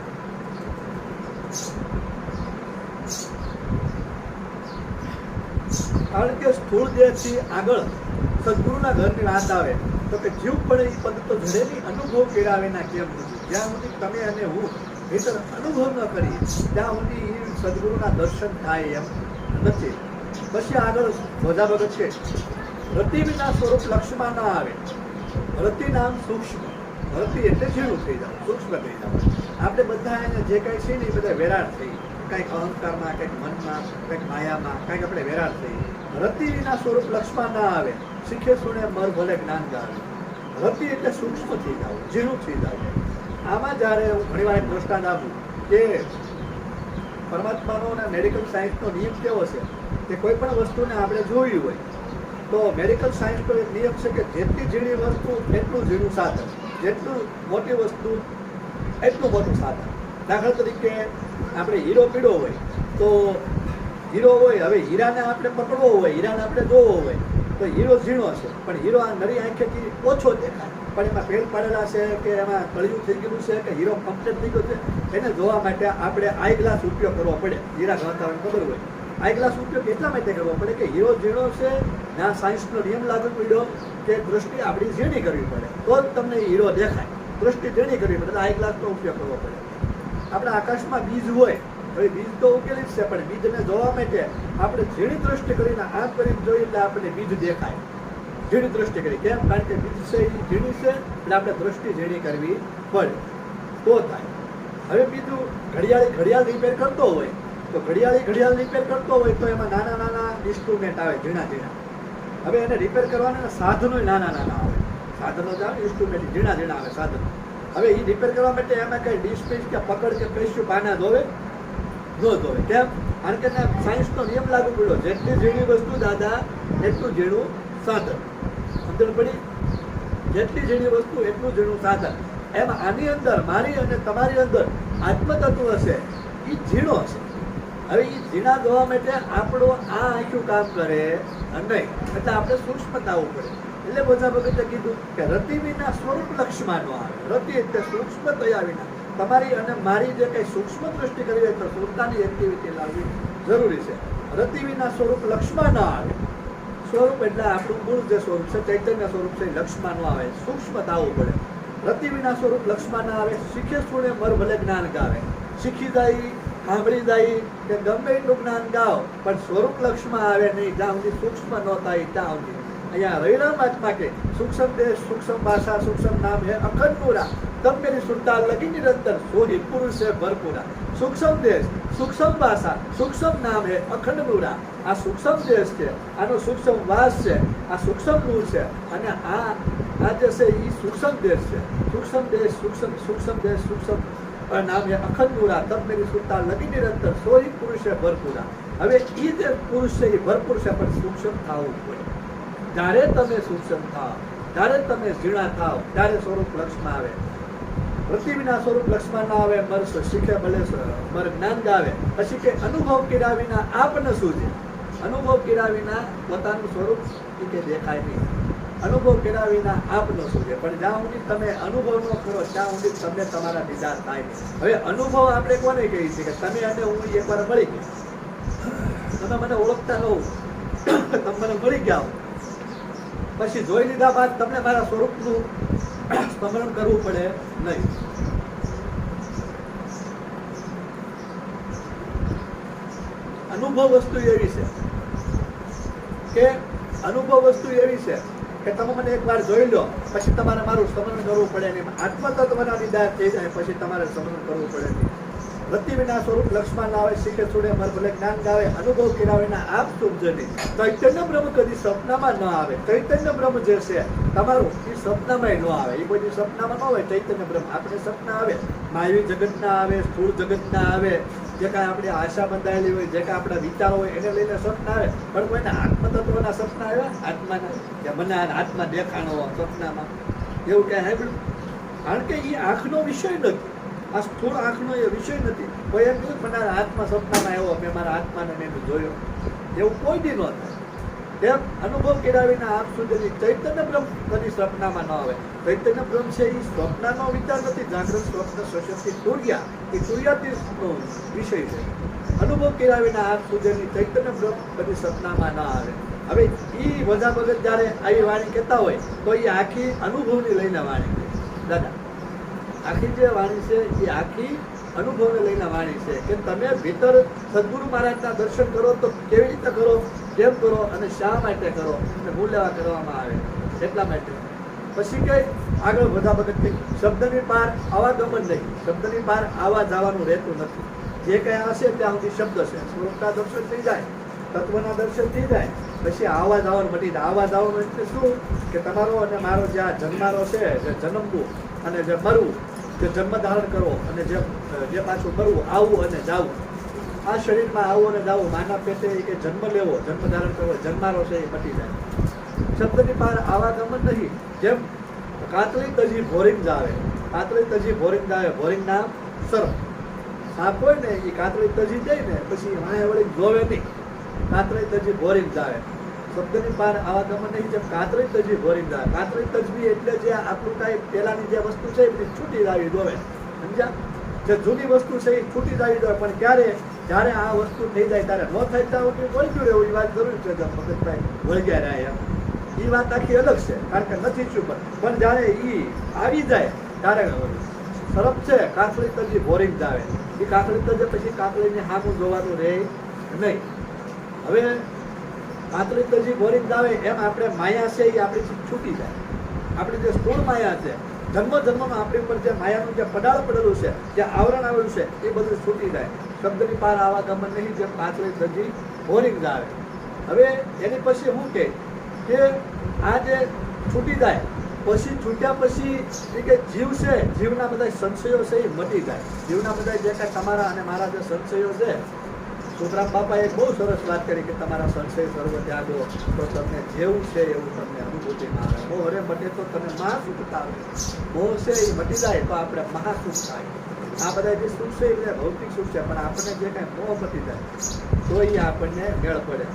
કારણ કે સ્થૂળ દેહથી આગળ સદગુરુના ઘરની વાત આવે તો કે જીવ પણ એ પદ તો જડે નહીં, અનુભવ કર્યા વિના કેમ નથી? જ્યાં સુધી તમે અને હું ભીતર અનુભવ ન કરીએ ત્યાં સુધી એ સદગુરુના દર્શન થાય એમ નથી. પછી આગળ ભોજા ભગત છે રતિ વિના સ્વરૂપ લક્ષમાં ના આવે. રતિ નામ સૂક્ષ્મ. રતિ એટલે ઝીણું થઈ જાવ, સૂક્ષ્મ થઈ જાવ. આપણે બધા એને જે કાંઈ છે ને એ બધા વેરાળ થઈ, કંઈક અહંકારમાં, કંઈક મનમાં, કંઈક માયામાં, કંઈક આપણે વેરાળ થઈ. રતિ વિના સ્વરૂપ લક્ષમાં ના આવે. શીખે સુણે મર ભલે જ્ઞાન ગાવે. રતિ એટલે સૂક્ષ્મ થઈ જાવ, ઝીણું થઈ જાવ. આમાં જ્યારે હું ઘણી વાર દ્રષ્ટાંત આપું કે પરમાત્માનો અને મેડિકલ સાયન્સનો નિયમ કેવો છે કે કોઈ પણ વસ્તુને આપણે જોવી હોય તો મેડિકલ સાયન્સનો એક નિયમ છે કે જેટલી ઝીણી વસ્તુ એટલું ઝીણું સાધન, જેટલું મોટી વસ્તુ એટલું મોટું સાધન. દાખલા તરીકે આપણે હીરો પીડો હોય તો હીરો હોય, હવે હીરાને આપણે પકડવો હોય, હીરાને આપણે જોવો હોય તો હીરો ઝીણો છે, પણ હીરો આ નરી આંખેથી ઓછો દેખાય. પણ એમાં ફેલ પાડેલા છે કે એમાં કળિયું થઈ ગયું છે કે હીરો કમ્પ્લીટ થઈ ગયો છે, એને જોવા માટે આપણે આઈ ગ્લાસ ઉપયોગ કરવો પડે. હીરા ગણતા ખબર હોય આઈ ગ્લાસ ઉપયોગ એટલા માટે કરવો પડે કે હીરો ઝીણો છે. ના સાયન્સનો નિયમ લાગુ પડ્યો કે દૃષ્ટિ આપણી ઝીણી કરવી પડે તો જ તમને હીરો દેખાય. દૃષ્ટિ ઝીણી કરવી પડે તો આઈ ગ્લાસનો ઉપયોગ કરવો પડે. આપણે આકાશમાં બીજ હોય, હવે બીજ તો ઉકેલી જ છે, પણ બીજને જોવા માટે આપણે ઝીણી દૃષ્ટિ કરીને આંખ કરીને જોઈએ એટલે આપણને બીજ દેખાય. ઝીણી દૃષ્ટિ કરી કેમ? કારણ કે બીજ છે એ ઝીણી છે એટલે આપણે દૃષ્ટિ ઝીણી કરવી પડે તો થાય. હવે બીજું ઘડિયાળ રિપેર કરતો હોય તો ઘડિયાળ રિપેર કરતો હોય તો એમાં નાના નાના ઇન્સ્ટ્રુમેન્ટ આવે, ઝીણા. હવે એને રિપેર કરવાના સાધનો નાના આવે. સાધનો જ આવે, ઇન્સ્ટ્રુમેન્ટ ઝીણા આવે સાધનો. હવે એ રિપેર કરવા માટે એમાં કઈ ડિસ્પેચ કે પકડ કે કશું પાના ધોવે ન ધોવે. કેમ? કારણ કે સાયન્સનો નિયમ લાગુ પડ્યો જેટલી ઝીણી વસ્તુ દાદા એટલું ઝીણું સાધન. સમજણ પડી? જેટલી ઝીણી વસ્તુ એટલું ઝીણું સાધન. એમ આની અંદર મારી અને તમારી અંદર આત્મતત્વ છે એ ઝીણો છે. હવે એ ઝીણા જોવા માટે આપણો આ આંખું કામ કરે નહીં, એટલે આપણે સૂક્ષ્મતા આવવું પડે. એટલે બોજા ભગતે કીધું કે રતિ વિના સ્વરૂપ લક્ષમાં ન આવે. રતિ એટલે સૂક્ષ્મ થયા વિના તમારી અને મારી જે કંઈ સૂક્ષ્મ દૃષ્ટિ કરવી હોય તો સુરતાની એક્ટિવિટી લાવવી જરૂરી છે. રતિ વિના સ્વરૂપ લક્ષમાં ન આવે. સ્વરૂપ એટલે આપણું મૂળ જે સ્વરૂપ છે, ચૈતન્ય સ્વરૂપ છે, લક્ષમાં ન આવે, સૂક્ષ્મતા આવવું પડે. રતિ વિના સ્વરૂપ લક્ષમાં ન આવે. શીખે સુણે મર ભલે જ્ઞાન ગાવે. શીખી જાય, સાંભળી જાય કે ગમે એટલું જ્ઞાન ગાવ પણ સ્વરૂપ લક્ષમાં આવે નહીં જ્યાં સુધી સૂક્ષ્મ ન થાય ત્યાં સુધી. અહીંયા રવિરામ આત્મા કે સૂક્ષ્મ દેશ, સૂક્ષ્મ ભાષા, સૂક્ષ્મ નામ હે અખંડ પૂરા, તબ મેરી સુરતા લગી નિરંતર સોહી પુરુષ હે ભરપૂરા. સૂક્ષ્મ દેશ, સૂક્ષ્મ ભાષા, સૂક્ષ્મ નામ હે અખંડ પૂરા. આ સૂક્ષ્મ દેશ છે, આનો સૂક્ષ્મ વાસ છે, આ સૂક્ષ્મ નૂર છે, અને આ જે છે એ સૂક્ષ્મ દેશ છે. સૂક્ષ્મ દેશ, સૂક્ષ્મ દેશ, સૂક્ષ્મ નામ હે અખંડ પૂરા, તબ મેરી સુરતા લગી નિરંતર સોહી પુરુષ હે ભરપૂરા. હવે એ જે પુરુષ છે એ ભરપૂર છે, પણ સૂક્ષ્મ થવું પડે. જ્યારે તમે સૂક્ષ્મ થાવ, જ્યારે તમે ઝીણા થાવ ત્યારે સ્વરૂપ લક્ષમાં આવે. રતિ વિના સ્વરૂપ લક્ષમાં ના આવે. મર શીખે ભલે મર જ્ઞાન ગાવે. પછી કે અનુભવ કર્યા વિના આપને શું છે? અનુભવ કર્યા વિના પોતાનું સ્વરૂપ કે દેખાય નહીં. અનુભવ કર્યા વિના આપનો શું છે? પણ જ્યાં સુધી તમે અનુભવ ન કરો ત્યાં સુધી તમને તમારા દીદાર થાય નહીં. હવે અનુભવ આપણે કોને કહીએ છીએ કે તમે અને હું એકવાર મળી ગયા, તમે મને ઓળખતા ન હો, તમે મને મળી ગયા, પછી જોઈ લીધા બાદ તમને મારા સ્વરૂપનું સ્મરણ કરવું પડે નહીં. અનુભવ વસ્તુ એવી છે કે તમે મને એકવાર જોઈ લો પછી તમારે મારું સ્મરણ કરવું પડે નહીં. આત્મતત્વના નિદાન થઈ જાય પછી તમારે સ્મરણ કરવું પડે નહીં. રતિ વિના સ્વરૂપ લક્ષ્મણ લાવે, શીખે છોડે મર ભલે જ્ઞાન ગાવે, અનુભવ કેળાવીના આપ શુભજની. ચૈતન્ય બ્રહ્મ કદી સપનામાં ન આવે. ચૈતન્ય બ્રહ્મ જે છે તમારું એ સપનામાં ન આવે. એ બધી સપનામાં ન હોય. ચૈતન્ય બ્રહ્મ આપણે સપના આવે, માયવી જગતના આવે, સ્થૂળ જગતના આવે, જે કાંઈ આપણી આશા બંધાયેલી હોય, જે કાંઈ આપણા વિચારો હોય એને લઈને સપના આવે. પણ કોઈને આત્મતત્વના સપના આવ્યા આત્માના કે મને આત્મા દેખાણો સપનામાં એવું ક્યાંય સાંભળ્યું? કારણ કે એ આંખનો વિષય નથી. આ સ્થૂળ આંખનો એ વિષય નથી. કોઈ એમ કહ્યું મને આત્મા સપનામાં આવ્યો, મેં મારા આત્માને મેં જોયો, એવું કોઈ દી ન થાય. એમ અનુભવ કેળાવીને આપ સુધી ચૈતન્ય બ્રહ્મ કદી સપનામાં ન આવે. ચૈતન્ય બ્રહ્મ છે એ સ્વપ્નનો વિચાર નથી. જાગૃત સ્વપ્ન સશક્તિ તુર્યા એ તુર્યાતીતનો વિષય છે. અનુભવ કેળાવીને આપ સુધીની ચૈતન્ય બ્રહ્મ કદી સપનામાં ન આવે. હવે એ વજા ભગત જ્યારે આવી વાણી કહેતા હોય તો એ આખી અનુભવની લઈને વાણી કહે. દાદા આખી જે વાણી છે એ આખી અનુભવને લઈને વાણી છે કે તમે ભીતર સદગુરુ મહારાજના દર્શન કરો તો કેવી રીતે કરો, કેમ કરો અને શા માટે કરો અને હું લેવા કરવામાં આવે એટલા માટે. પછી કઈ આગળ બધા ભગત શબ્દની પાર આવાગમન નહીં. શબ્દની પાર આવા જવાનું રહેતું નથી. જે કંઈ હશે ત્યાં સુધી શબ્દ છે. સ્વરૂપના દર્શન થઈ જાય, તત્વના દર્શન થઈ જાય, પછી આવા જવાનું મટી જાય. આવા જવાનું એટલે શું કે તમારો અને મારો જે આ જન્મારો છે, જે જન્મવું અને જે મરવું, જે જન્મ ધારણ કરવો અને જે પાછું કરવું, આવવું અને જાવું, આ શરીરમાં આવવું અને જાવું, માના પેટે કે જન્મ લેવો, જન્મ ધારણ કરવો, જન્મારો છે એ મટી જાય. શબ્દની પાર આવાગમન નહીં. જેમ કાતળી તજી ભોરિંગ જાવે, કાતળી તજી ભોરિંગ જાવે, ભોરિંગ નામ સર્પ. સાપ હોય ને એ કાતળી તજી જાય ને પછી વાંહે વળી જોવે નહીં. કાતળી તજી ભોરિંગ જાવે. શબ્દની પાર આવાગમન નહીં. જેમ કાતળી તજી ભોરિંગ જાવે. કાતળી તજવી એટલે જે આપણું કાંઈ પહેલાની જે વસ્તુ છે એ બધી છૂટી જાવી જોવે. સમજ્યા? જે જૂની વસ્તુ છે એ છૂટી જાવી જોઈએ. પણ ક્યારે જ્યારે આ વસ્તુ થઈ જાય ત્યારે ન થાય ત્યાં વળગ્યું રહેવું એ વાત જરૂર છે. ભગતભાઈ વળગ્યા રહ્યા એમ એ વાત આખી અલગ છે. કારણ કે નથી છું પણ જ્યારે એ આવી જાય ત્યારે સરપ છે કાકડી તજી ભોરિંગ જાવે. એ કાકડી તજે પછી કાકડીને સામું જોવાનું રહે નહીં. હવે કાકડી તજી ભોરિંગ જાવે એમ આપણે માયા છે એ આપણી છૂટી જાય. આપણી જે સ્થૂળ માયા છે, જન્મ જન્મમાં આપણી ઉપર જે માયાનું જે પડાળ પડેલું છે, જે આવરણ આવેલું છે એ બધું છૂટી જાય. શબ્દની પાર આવાગમન નહીં. જેમ કાકડી તજી ભોરિંગ જાવે. હવે એની પછી શું કે આ જે છૂટી જાય પછી છૂટ્યા પછી એ કે જીવ છે, જીવના બધા સંશયો છે એ મટી જાય. જીવના બધા જે કાંઈ તમારા અને મારા જે સંશયો છે, સુખરામ બાપાએ એક બહુ સરસ વાત કરી કે તમારા સંશય સર્વ ત્યાગો તો તમને જેવું છે એવું તમને અનુભૂતિમાં આવે. મોહ હરે મટે તો તમે મહાસુખ આવે. મોહ છે એ મટી જાય તો આપણે મહાસુખ થાય. આ બધા જે સુખ છે એ ભૌતિક સુખ છે, પણ આપણને જે કાંઈ મોહ મટી જાય તો એ આપણને મેળ પડે.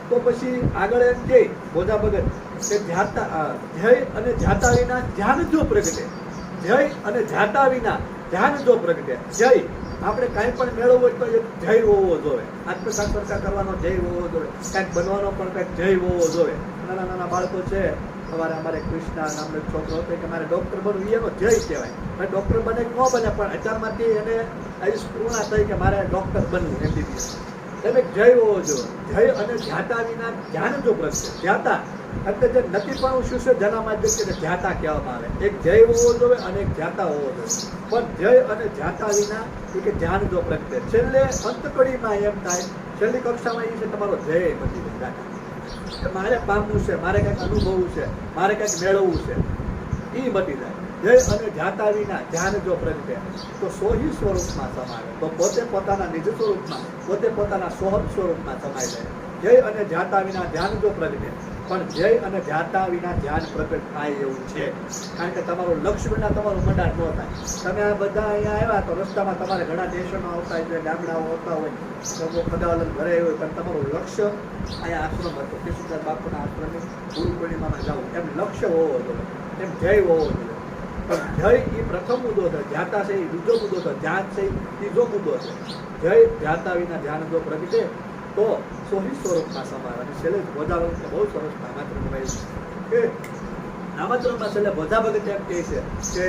તો પછી આગળ એમ કે બોધા ભગત કે ધ્યેય અને ધ્યાતા વિના ધ્યાન જો પ્રગટે. ધ્યેય અને ધ્યાતા વિના ધ્યાન જો પ્રગટે. ધ્યેય આપણે કાંઈ પણ મેળવવું હોય તો એક ધ્યેય હોવો જોઈએ. આત્મસાક્ષરતા કરવાનો ધ્યેય હોવો જોઈએ. કાંઈક બનવાનો પણ કાંઈક ધ્યેય હોવો જોઈએ. નાના નાના બાળકો છે, સવારે અમારે કૃષ્ણા નામનો એક છોકરો હતો કે મારે ડૉક્ટર બનવું, એનો ધ્યેય કહેવાય. ડૉક્ટર બને કે ન બને પણ અત્યારમાંથી એને આવી પૂર્ણા થઈ કે મારે ડૉક્ટર બનવું, MBBS. એટલે ધ્યેય હોવો જોઈએ. ધ્યેય અને ધ્યાતા વિના ધ્યાન જો પ્રગટે. ધ્યાતા એટલે જે નથી પણ શું છે જેના માધ્યમથી ધ્યાતા કહેવામાં આવે. એક ધ્યેય હોવો જોઈએ અને એક ધ્યાતા હોવો જોઈએ. પણ ધ્યેય અને ધ્યાતા વિના એ કે ધ્યાન જો પ્રગટે. છેલ્લે અંતકડીમાં એમ થાય, છેલ્લી કક્ષામાં એ છે તમારો ધ્યેય બધી જાય. મારે પામવું છે, મારે કંઈક અનુભવવું છે, મારે કંઈક મેળવવું છે, એ મટી જાય. ધ્યેય અને ધ્યાતા વિના ધ્યાન જો પ્રગટે તો સોહી સ્વરૂપમાં સમાવે. તો પોતે પોતાના નિજ સ્વરૂપમાં, પોતે પોતાના સોહદ સ્વરૂપમાં સમાઈ જાય. ધ્યેય અને ધ્યાતા વિના ધ્યાન જો પ્રગટે. પણ ધ્યેય અને ધ્યાતા વિના ધ્યાન પ્રગટ થાય એવું છે. કારણ કે તમારું લક્ષ્ય વિના તમારું મંડાણ ન થાય. તમે આ બધા અહીંયા આવ્યા તો રસ્તામાં તમારે ઘણા સ્ટેશનો આવતા હોય, ગામડાઓ આવતા હોય, લોકો ખદાવલન ભરાય હોય, પણ તમારું લક્ષ્ય અહીંયા આશ્રમ હતો, કેશુદાસ બાપુના આશ્રમે ગુરુ પૂર્ણિમામાં જવું, એમ લક્ષ્ય હોવો જોઈએ, એમ ધ્યેય હોવો જોઈએ. પણ ધ્યેય એ પ્રથમ મુદ્દો છે, ધ્યાતા છે એ બીજો મુદ્દો છે, ધ્યાન છે એ ત્રીજો મુદ્દો છે. ધ્યેય ધ્યાતા વિના ધ્યાન જો પ્રગટે તો સોહી સ્વરૂપમાં સમાવે. અને છેલ્લે ગોદાવરી બહુ સરસ માત્ર કહેવાય કે આમંત્રણમાં છેલ્લે બોધા ભગત એમ કહે છે કે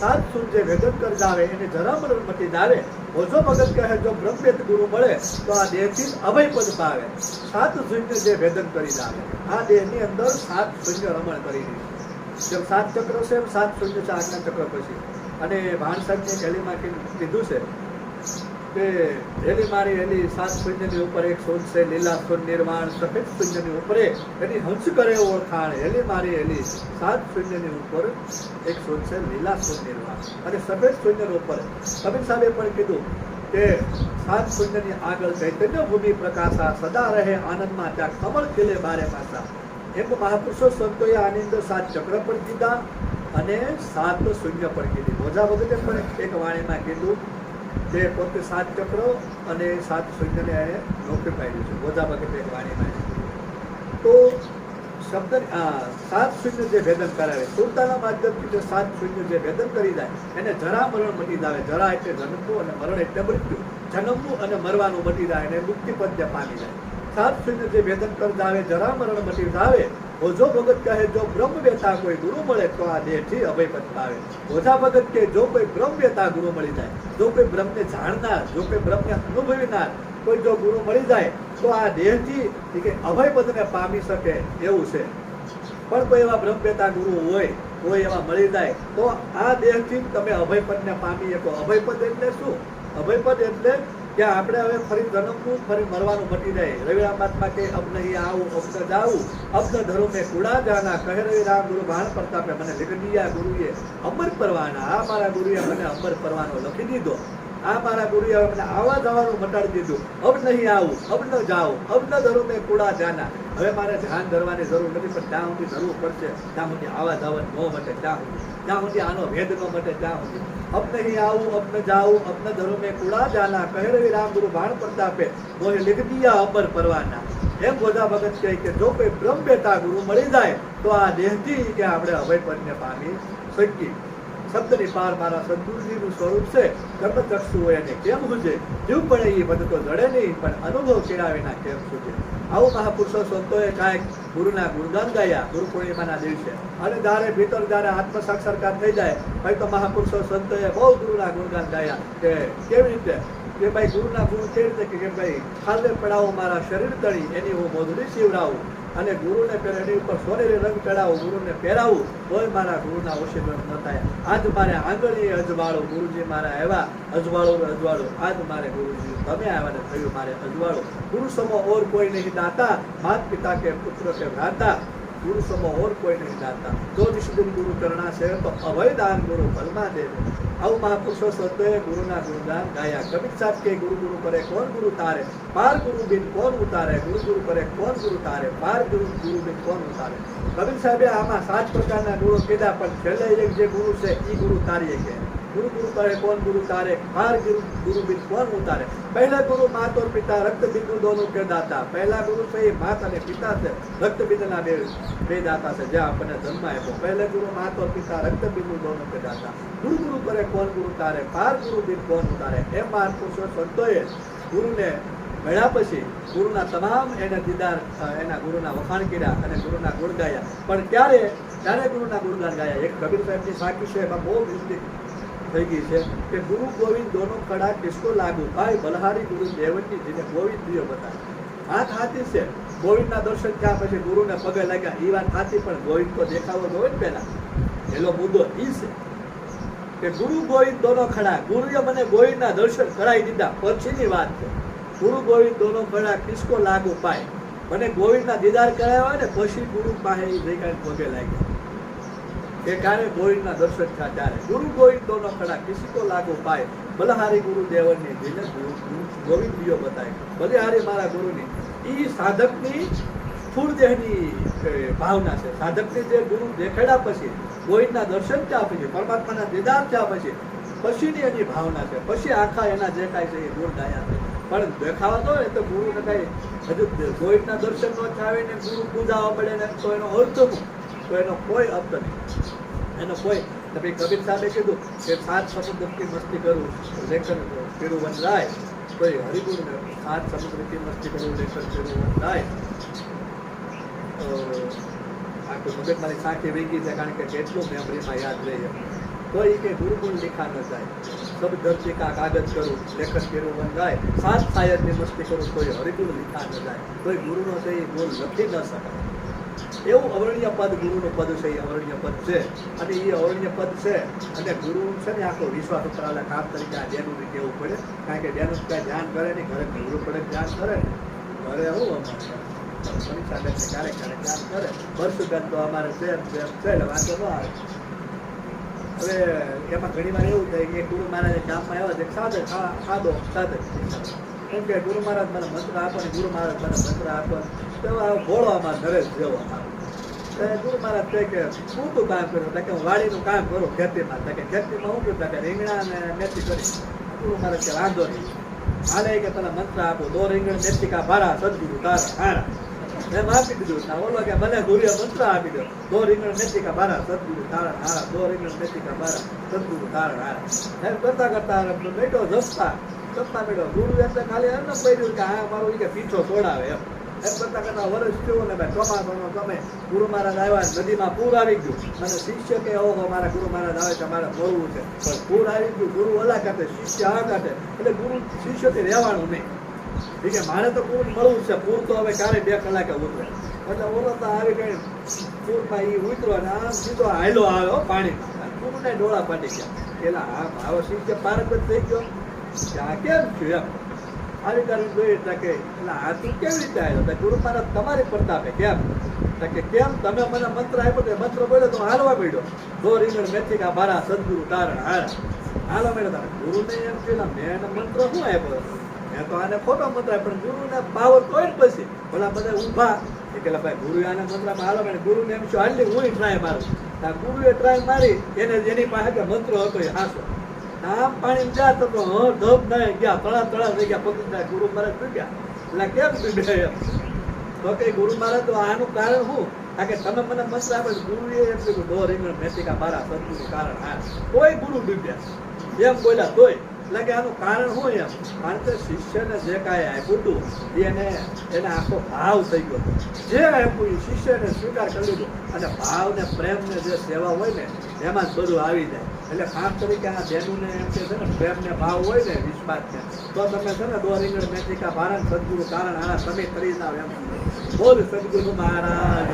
સાત સૂર્ય વેદન કર જાવે એને જરા મરણ મટી જાવે. બોધો ભગત કહે જો બ્રહ્મવેદ ગુરુ મળે તો આ દેહથી અભય પદ પાવે. સાત સૂર્ય જે વેદન કરી જાવે, આ દેહની અંદર સાત સૂર્ય રમણ કરી રહી. જેમ સાત ચક્ર છે એમ સાત સૂર્ય છે આજના ચક્ર પછી. અને ભાણ સાહેબને હેલીમાં કીધું છે કે હેલી મારી હેલી સાત શૂન્યની ઉપર એક શોધ છે લીલા સોન નિર્માણ સફેદ શૂન્યની ઉપર એની હંસ કરે ઓળખાણ. હેલી મારી હેલી સાત શૂન્યની ઉપર એક શોધ છે લીલા સોન નિર્માણ અને સફેદ શૂન્ય ઉપર કબીર સાહેબે પણ કીધું કે સાત શૂન્યની આગળ ચૈતન્ય ભૂમિ પ્રકાશા સદા રહે આનંદમાં ત્યાં કમળ ખીલે બારે પાસા. એમ મહાપુરુષો સંતોએ આની અંદર સાત ચક્ર પણ કીધા અને સાત શૂન્ય પણ કીધી. બોધા ભગતે પણ એક વાણીમાં કીધું કે પોતે સાત ચક્ર અને સાત શૂન્યને નોકરી પાડ્યું છે. બોધા ભગતે એક વાણીમાં તો શબ્દ સાત શૂન્ય જે ભેદન કરાવે સુરતાના માધ્યમથી જે સાત શૂન્ય જે ભેદન કરી જાય એને જરા મરણ મટી જાય. જરા એટલે જન્મવું અને મરણ એટલે મૃત્યુ. જન્મવું અને મરવાનું મટી જાય અને મુક્તિ પદ પામી જાય. સાત શૂન્ય જે ભેદન કર જાવે જરા મરણ મટી જાવે. બોધો ભગત કહે જો બ્રહ્મ વેતા કોઈ ગુરુ મળે તો આ દેહથી અભય પદ પાવે. બોધા ભગત કે જો કોઈ બ્રહ્મ વેતા ગુરુ મળી જાય, જો કોઈ બ્રહ્મને જાણનાર, જો કોઈ બ્રહ્મને અનુભવીનાર કોઈ જો ગુરુ મળી જાય તો આ દેહથી કે અભય પદને પામી શકે એવું છે. પણ કોઈ એવા બ્રહ્મ વેતા ગુરુ હોય, કોઈ એવા મળી જાય તો આ દેહથી તમે અભય પદને પામી શકો. અભય પદ એટલે શું? અભય પદ એટલે કે આપણે હવે ફરી જન્મવું ફરી મરવાનું મટી જાય. રવિરામ મહાત્મા કે અબ નહીં આવું અબ ન જાવું અબ ન ધરું મેં કુડા જાના કહે રવિરામ ગુરુ ભાણ પ્રતાપે મને લીખ દિયા ગુરુએ અમર પરવાના. આ મારા ગુરુએ મને અમર પરવાનો લખી દીધો. આ મારા ગુરુએ મને આવા જવાનું મટાડી દીધું. અબ નહીં આવું અબ ન જાવું અબ ન ધરું મેં કુડા જાના. હવે મારે ધ્યાન ધરવાની જરૂર નથી, પણ ત્યાં સુધી ધરવું પડશે. ત્યાં સુધી આવા જવાનું ન મટે, ત્યાં સુધી આનો ભેદ ન મટે ત્યાં સુધી. અબ નહીં આવું અબ ન જાવું અબ ન ધરું મેં કુડા જાના કહે રવિ રામ ગુરુ ભાણ પ્રતાપે મોહે લીખ દિયા અમર પરવાના. એમ બોધા ભગત કહે કે જો કોઈ બ્રહ્મ વેતા ગુરુ મળી જાય તો આ દેહથી કે આપણે અભય પદને પામી શકીએ. શબ્દની પાર મારા સદગુરુજીનું સ્વરૂપ છે. કર્મચક્ષુ હોય અને કેમ હુજે, જીવ પડે એ પદ તો જડે નહીં, પણ અનુભવ કેળા વિના કેમ સુજે. આવું મહાપુરુષો સંતોએ કાંઈક ગુરુના ગુણગાન ગાયા ગુરુ પૂર્ણિમાના દિવસે. અને જ્યારે ભીતર જ્યારે આત્મ સાક્ષાત્કાર થઈ જાય ભાઈ તો મહાપુરુષો સંતોએ બહુ ગુરુના ગુણગાન ગાયા કે કેવી રીતે કે ભાઈ ગુરુના ગુણ કેવી રીતે કે ભાઈ ખાલે પડાવો મારા શરીર તળી એની હું મોઢું શિવડાવું અને ગુરુને એની ઉપર સોનેરી રંગ ચડાવું, ગુરુને પહેરાવું તોય મારા ગુરુના ઓશીર્વાદ ન થાય. આજ મારે આંગળીએ અજવાળું ગુરુજી મારા આવ્યા અજવાળું અજવાળું આજ મારે ગુરુજી તમે આવ્યા ને થયું મારે અજવાળું. ગુરુ સમો ઓર કોઈ નહીં દાતા માત પિતા કે પુત્ર કે ભ્રાતા. ગુરુ સમો ઓર કોઈ નહીં દાતા જો નિષ્દિન ગુરુ કરણા છે તો અભય દાન ગુરુ ફલમાં દે. આવું મહાપુરુષો સંતોએ ગુરુના ગુણગાન ગાયા. કબીર સાહેબ કે ગુરુ ગુરુ કરે કોણ ગુરુ તારે, પાર ગુરુ બિન કોણ ઉતારે. ગુરુ ગુરુ કરે કોણ ગુરુ તારે, પાર ગુરુ ગુરુ બિન કોણ ઉતારે. કબીર સાહેબે આમાં 7 પ્રકારના ગુરુ કીધા, પણ છેલ્લે એક જે ગુરુ છે એ ગુરુ તારીએ કે ગુરુ ગુરુ કરે કોણ ગુરુ તારે, પાર ગુરુ ગુરુ બિન કોણ ઉતારે. પહેલા ગુરુ માત और પિતા રક્ત બિંદુ दोनों के दाता. પહેલા ગુરુ છે એ માત અને પિતા છે, રક્ત બિંદુના બે દાતા છે જ્યાં આપણને જન્મ આપ્યો. પહેલા ગુરુ માત और પિતા રક્ત બિંદુ दोनों के दाता. ગુરુ ગુરુ કરે કોણ ગુરુ તારે, પાર ગુરુ બિન કોણ ઉતારે. એમ મહાપુરુષો સંતોએ ગુરુને મળ્યા પછી ગુરુના તમામ એને દીદાર એના ગુરુના વખાણ કર્યા અને ગુરુના ગુણ ગાયા. પણ ત્યારે ગુરુના ગુણગાન ગાયા. એક કબીર સાહેબની સાકી છે એમાં બહુ મિસ્ટેક થઈ ગઈ છે કે ગુરુ ગોવિંદ દોનો ખડા કિસકો લાગુ. ભાઈ બલહારી ગુરુ દેવનની જેને ગોવિંદ દિયો બતાવે. વાત સાચી છે, ગોવિંદના દર્શન થયા પછી ગુરુને પગે લાગ્યા એ વાત સાચી, પણ ગોવિંદ તો દેખાવો જોઈએ ને પહેલા. એનો મુદ્દો એ છે કે ગુરુ ગોવિંદ દોનો ખડા. ગુરુએ મને ગોવિંદના દર્શન કરાવી દીધા પછીની વાત છે. ગુરુ ગોવિંદ દોનો ખડા કિસકો લાગુ પાય. મને ગોવિંદના દીદાર કરાવ્યા ને પછી ગુરુ પાસે એ જઈ કાંઈ પગે લાગ્યા કે કારે ગોવિંદના દર્શન થયા ત્યારે. ગુરુ ગોવિંદ દોનો ખડા કિસકો લાગુ પાય. બલહારી ગુરુ દેવનની જેને ગોવિંદ દિયો બતાય. બલિહારી મારા ગુરુની એ સાધકની સ્થૂળ દેહની ભાવના છે. સાધકની જે ગુરુ દેખાડ્યા પછી ગોવિંદના દર્શન થયા પછી પરમાત્માના દીદાર થયા પછીની એની ભાવના છે. પછી આખા એના જે કાંઈ છે એ ગુણ ગાયા છે. પણ દેખાવા તો હોય તો ગુરુને કાંઈ હજુ ગોવિંદના દર્શન ન થાય ને ગુરુ પૂજાવા પડે ને તો એનો અર્થ શું? તો એનો કોઈ અર્થ નહીં. એનો કોઈ ભાઈ કબીર સાહેબે કીધું કે 7 સમુદ્રથી મસ્તી કરું લેખન પેરુવન રાય. કોઈ હરિગુણ 7 સમુદ્રથી મસ્તી કરું લેખન પેરુવન રાય. આખું મગજ મારી સાંખી વીંગી છે, કારણ કે કેટલું મેમરીમાં યાદ રહે. તો એ કે ગુરુકુળ લીખા ન જાય, સબ ધરતી કા કાગજ કરું, લેખન કેરું બન જાય, સાત શાયરની મસ્તી કરું, તોય હરિકુળ લીખા ન જાય. તોય ગુરુનો છે એ બોલ લખી ન શકાય. એવું અવર્ણ્ય પદ ગુરુનું પદ છે, એ અવર્ણ્ય પદ છે. અને એ અવર્ણ્ય પદ છે, અને ગુરુ છે ને આખો વિશ્વાસ ઉપરાલા કામ તરીકે આ બેનું કેવું પડે, કારણ કે બેનું કાંઈ ધ્યાન કરે નહીં, ઘરે ગુરુ પડે ધ્યાન કરે ને, ઘરે હું અમારે ક્યારેક ધ્યાન કરે. વર્ષુબેન તો અમારે છે એટલે વાંધો ન આવે. હવે એમાં ઘણી વાર એવું થાય કે ગુરુ મહારાજે ગામમાં આવ્યા છે, સાદે ખાધો સાદે, કેમ કે ગુરુ મહારાજ મને મંત્ર આપો ને ગુરુ મહારાજ મને મંત્ર આપો, તો ઘોડો અમારે ઘરે જ જેવો ગુરુ મહારાજ કહે કે શું તું કામ કર્યું, કે હું વાડીનું કામ કરું ખેતીમાં, કે ખેતીમાં હું કર્યું, કે રીંગણા અને મેથી કરી. ગુરુ મહારાજ કે વાંધો નહીં, હાલે કે તને મંત્ર આપો, દો રીંગણ મેથી કા ભારા સદગુરુ તારા હારા. એમ આપી દીધું. ઓલો કે મને ગુરુએ મંત્ર આપી દો, દો રીંગણ મેથી કા બારા સદગુરુ તારા હારા, દો રીંગણ મેથી કા બારા સદગુરુ તારા હારા. એમ કરતા કરતા બેઠો જપતા બેઠો. ગુરુ એટલે ખાલી એમ કહ્યું કે હા મારું કે પીછો તોડાવે એમ કરતા કરતા વર્ષ થયું ને ભાઈ ચોમાસાનો સમય. ગુરુ મહારાજ આવ્યા, નદીમાં પૂર આવી ગયું, અને શિષ્ય કે ઓહો મારા ગુરુ મહારાજ આવે છે, મારે મળવું છે. પણ પૂર આવી ગયું, ગુરુ ઓલા કાઢે, શિષ્ય આ કાઢે, એટલે ગુરુ શિષ્યથી રહેવાનું નહીં. કે મારે તો પૂર મળવું છે, પૂર તો હવે ક્યારે 2 કલાકે ઉતરે. એટલે ઓલો તો આવી ગઈ પૂરમાં, એ ઉતરો અને આમ સીધો હાયલો આવ્યો પાણીમાં, પૂરને ડોળા પાડી ગયા. પેલા આમ આવો શિષ્ય પારગત થઈ ગયો કે આ કેમ થયું એમ. આવી કરીને જોઈ કે એટલે આ તું કેવી રીતે આવ્યો? ગુરુ મહારાજ તમારી પ્રતાપે કેમ? કે કેમ તમે મને મંત્ર આપ્યો, કે મંત્ર બોલ્યો તો હાલવા પડ્યો, દો રીંગણ મેથી કા બારા સદગુરુ તારણ હારા. હાલવા મળ્યો તારે. ગુરુને એમ કહ્યું મેં એને મંત્ર શું આપ્યો? મેં તો આને ખોટો મંત્ર આપ્યો, પણ ગુરુને પાવર તો જ પછી ભલા બધા ઊભા કે ભાઈ ગુરુ આને મંત્રમાં હાલો મળે. ગુરુને એમ શું હાલી હું ટ્રાય મારું. ગુરુએ ટ્રાય મારી, એને જેની પાસે કે મંત્ર હતો એ હાસો આમ પાણી જા તો ધબ નહીં ગયા, તળા થઈ ગયા, પગી ગુરુ મહારાજ ડૂબ્યા. એટલે કેમ ડૂબ્યા એમ? તો કે ગુરુ મહારાજ તો આનું કારણ શું? કારણ કે તમે મને મંત્ર આપે, ગુરુએ એમ કીધું દો રીંગણ મેથી કા બારા સદગુરુ કારણ હા. કોઈ ગુરુ ડૂબ્યા એમ બોલ્યા તોય. એટલે કે આનું કારણ શું એમ? કારણ કે શિષ્યને જે કાંઈ આપ્યું હતું એને આખો ભાવ થઈ ગયો. જે આપ્યું એ શિષ્યને સ્વીકાર કરી લીધો, અને ભાવ ને પ્રેમ ને જે સેવા હોય ને એમાં જ બધું આવી જાય. એટલે ખાસ તરીકે આ બેનુને એમ કે છે ને પ્રેમ ને ભાવ હોય ને વિશ્વાસ ને, તો તમે છે ને દો રીંગણ મેથી કા બારા સદગુરુ કારણ આના તમે કરી ના એમ બોલ સદગુરુ મહારાજ.